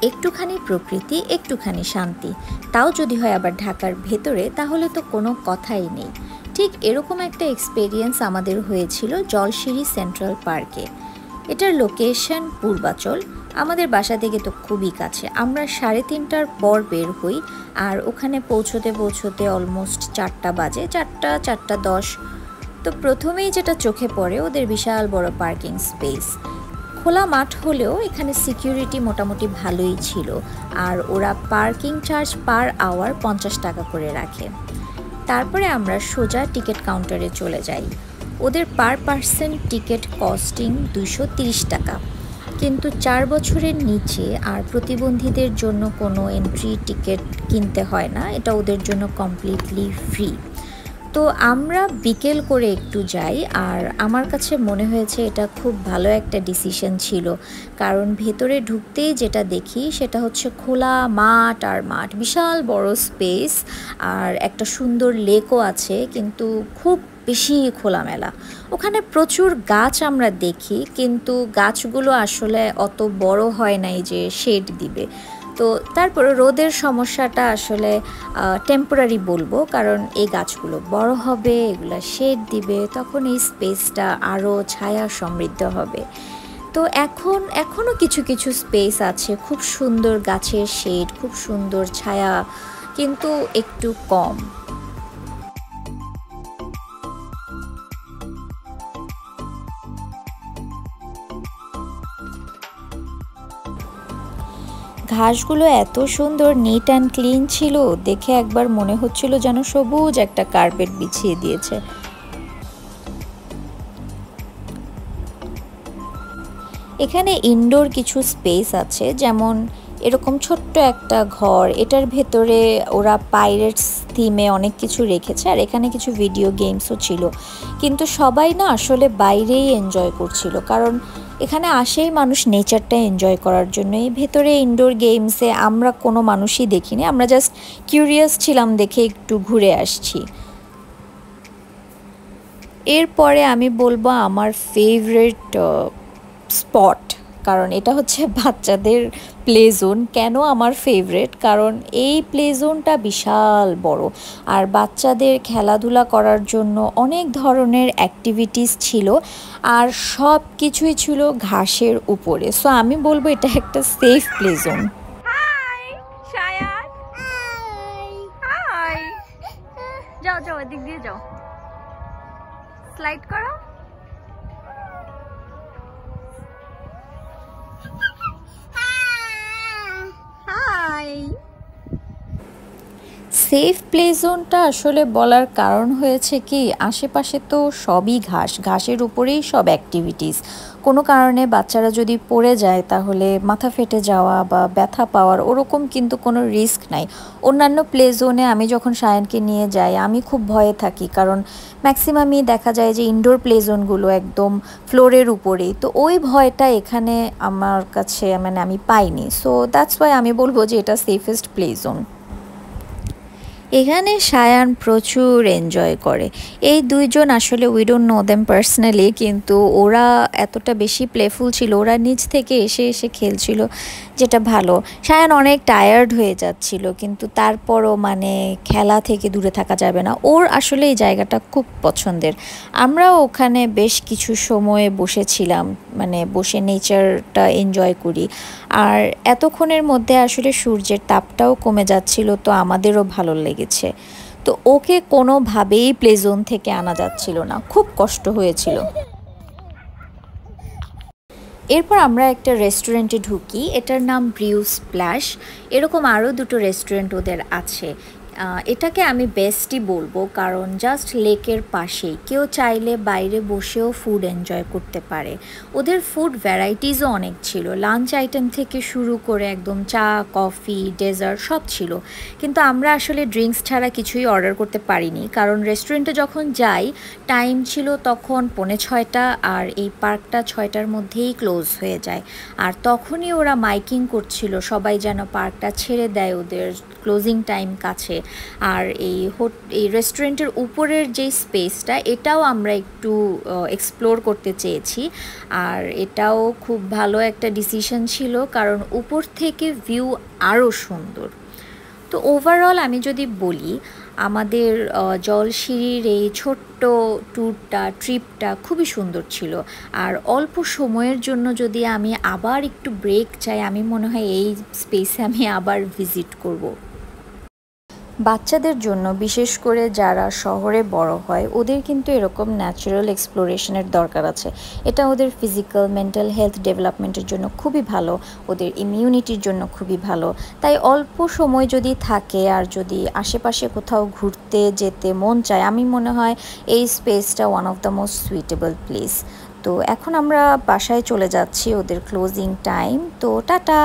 একটুখানি প্রকৃতি, একটুখানি শান্তি, তাও যদি হয় আবার ঢাকার ভেতরে, তাহলে তো কোনো কথাই নেই। ঠিক এরকম একটা এক্সপেরিয়েন্স আমাদের হয়েছিল জলশিরি সেন্ট্রাল পার্কে। এটার লোকেশন পূর্বাচল, আমাদের বাসা থেকে তো খুবই কাছে। আমরা 3:30টার পর বের হই, আর ওখানে পৌঁছতে পৌঁছতে অলমোস্ট 4টা বাজে, 4:10। তো প্রথমেই যেটা চোখে পড়ে ওদের বিশাল বড় পার্কিং স্পেস। খোলা মাঠ হলেও এখানে সিকিউরিটি মোটামুটি ভালোই ছিল, আর ওরা পার্কিং চার্জ পার আওয়ার 50 টাকা করে রাখে। তারপরে আমরা সোজা টিকিট কাউন্টারে চলে যাই। ওদের পার পার্সন টিকিট কস্টিং 230 টাকা, কিন্তু 4 বছরের নিচে আর প্রতিবন্ধীদের জন্য কোনো এন্ট্রি টিকিট কিনতে হয় না, এটা ওদের জন্য কমপ্লিটলি ফ্রি। তো আমরা বিকেল করে একটু যাই, আর আমার কাছে মনে হয়েছে এটা খুব ভালো একটা ডিসিশন ছিল, কারণ ভেতরে ঢুকতেই যেটা দেখি সেটা হচ্ছে খোলা মাঠ, আর মাঠ বিশাল বড় স্পেস, আর একটা সুন্দর লেকও আছে, কিন্তু খুব বেশি খোলামেলা। ওখানে প্রচুর গাছ আমরা দেখি, কিন্তু গাছগুলো আসলে অত বড় হয় নাই যে শেড দিবে। তো তারপরে রোদের সমস্যাটা আসলে টেম্পোরারি বলবো, কারণ এই গাছগুলো বড় হবে, এগুলো শেড দিবে, তখন এই স্পেসটা আরও ছায়া সমৃদ্ধ হবে। তো এখনও কিছু কিছু স্পেস আছে খুব সুন্দর গাছের শেড, খুব সুন্দর ছায়া, কিন্তু একটু কম। ঘাসগুলো এত সুন্দর নিট অ্যান্ড ক্লিন ছিল, দেখে একবার মনে হচ্ছিল যেন সবুজ একটা কার্পেট বিছিয়ে দিয়েছে। এখানে ইনডোর কিছু স্পেস আছে, যেমন এরকম ছোট্ট একটা ঘর, এটার ভেতরে ওরা পাইরেটস থিমে অনেক কিছু রেখেছে, আর এখানে কিছু ভিডিও গেমসও ছিল। কিন্তু সবাই না আসলে বাইরেই এনজয় করছিল, কারণ এখানে আসেই মানুষ নেচারটা এনজয় করার জন্য। এই ভেতরে ইনডোর গেমসে আমরা কোনো মানুষই দেখিনি, আমরা জাস্ট কিউরিয়াস ছিলাম দেখে একটু ঘুরে আসছি। এরপরে আমি বলবো আমার ফেভারিট স্পট, কারণ এটা হচ্ছে বাচ্চাদের প্লে জোন। কেন আমার ফেভারিট? কারণ এই প্লে জোনটা বিশাল বড়, আর বাচ্চাদের খেলাধুলা করার জন্য অনেক ধরনের অ্যাক্টিভিটিস ছিল, আর সব কিছুই ছিল ঘাসের উপরে। সো আমি বলবো এটা একটা সেফ প্লে জোন। যাও যাও, এদিক দিয়ে যাও, স্লাইড করো। সেফ প্লে জোনটা আসলে বলার কারণ হয়েছে কি, আশেপাশে তো সবই ঘাসের উপরেই সব অ্যাক্টিভিটিস। কোনো কারণে বাচ্চারা যদি পড়ে যায় তাহলে মাথা ফেটে যাওয়া বা ব্যথা পাওয়ার ওরকম কিন্তু কোনো রিস্ক নাই। অন্যান্য প্লে জোনে আমি যখন সায়ানকে নিয়ে যাই আমি খুব ভয়ে থাকি, কারণ ম্যাক্সিমামই দেখা যায় যে ইনডোর প্লে জোনগুলো একদম ফ্লোরের উপরেই, তো ওই ভয়টা এখানে আমার কাছে আমি পাইনি। সো দ্যাটস ওয়াই আমি বলবো যে এটা সেফেস্ট প্লে জোন। এখানে সায়ান প্রচুর এনজয় করে। এই দুইজন আসলে we don't know them personally, কিন্তু ওরা এতটা বেশি প্লেফুল ছিল, ওরা নিজ থেকে এসে এসে খেলছিল, যেটা ভালো। সায়ান অনেক টায়ার্ড হয়ে যাচ্ছিল, কিন্তু তারপরও খেলা থেকে দূরে থাকা যাবে না, ওর আসলে এই জায়গাটা খুব পছন্দের। আমরাও ওখানে বেশ কিছু সময় বসেছিলাম, বসে নেচারটা এনজয় করি। আর এতক্ষণের মধ্যে আসলে সূর্যের তাপটাও কমে যাচ্ছিল, তো আমাদেরও ভালো লেগেছে। তো ওকে কোনোভাবেই প্লে জোন থেকে আনা যাচ্ছিল না, খুব কষ্ট হয়েছিল। এরপর আমরা একটা রেস্টুরেন্টে ঢুকি, এটার নাম ব্রিউ স্প্ল্যাশ। এরকম আরও দুটো রেস্টুরেন্ট ওদের আছে। এটাকে আমি বেস্টই বলবো, কারণ জাস্ট লেকের পাশেই, কেউ চাইলে বাইরে বসেও ফুড এনজয় করতে পারে। ওদের ফুড ভ্যারাইটিসও অনেক ছিল, লাঞ্চ আইটেম থেকে শুরু করে একদম চা, কফি, ডেজার্ট সব ছিল। কিন্তু আমরা আসলে ড্রিঙ্কস ছাড়া কিছুই অর্ডার করতে পারিনি, কারণ রেস্টুরেন্টে যখন যাই টাইম ছিল তখন 5:45, আর এই পার্কটা 6টার মধ্যেই ক্লোজ হয়ে যায়। আর তখনই ওরা মাইকিং করছিল সবাই যেন পার্কটা ছেড়ে দেয়, ওদের ক্লোজিং টাইম কাছে। আর এই রেস্টুরেন্টের উপরের যে স্পেসটা এটাও আমরা একটু এক্সপ্লোর করতে চেয়েছি। আর এটাও খুব ভালো একটা ডিসিশন ছিল, কারণ উপর থেকে ভিউ আরও সুন্দর। তো ওভারঅল আমি যদি বলি, আমাদের জলসিঁড়ির এই ছোট্ট ট্রিপটা খুবই সুন্দর ছিল। আর অল্প সময়ের জন্য যদি আমি আবার একটু ব্রেক চাই, আমি মনে হয় এই স্পেসে আমি আবার ভিজিট করব। বাচ্চাদের জন্য, বিশেষ করে যারা শহরে বড় হয়, ওদের কিন্তু এরকম ন্যাচারাল এক্সপ্লোরেশনের দরকার আছে। এটা ওদের ফিজিক্যাল মেন্টাল হেলথ ডেভেলপমেন্টের জন্য খুবই ভালো, ওদের ইমিউনিটির জন্য খুবই ভালো। তাই অল্প সময় যদি থাকে আর যদি আশেপাশে কোথাও ঘুরতে যেতে মন চায়, আমি মনে হয় এই স্পেসটা one of the most suitable place. তো এখন আমরা বাসায় চলে যাচ্ছি, ওদের ক্লোজিং টাইম। তো টাটা।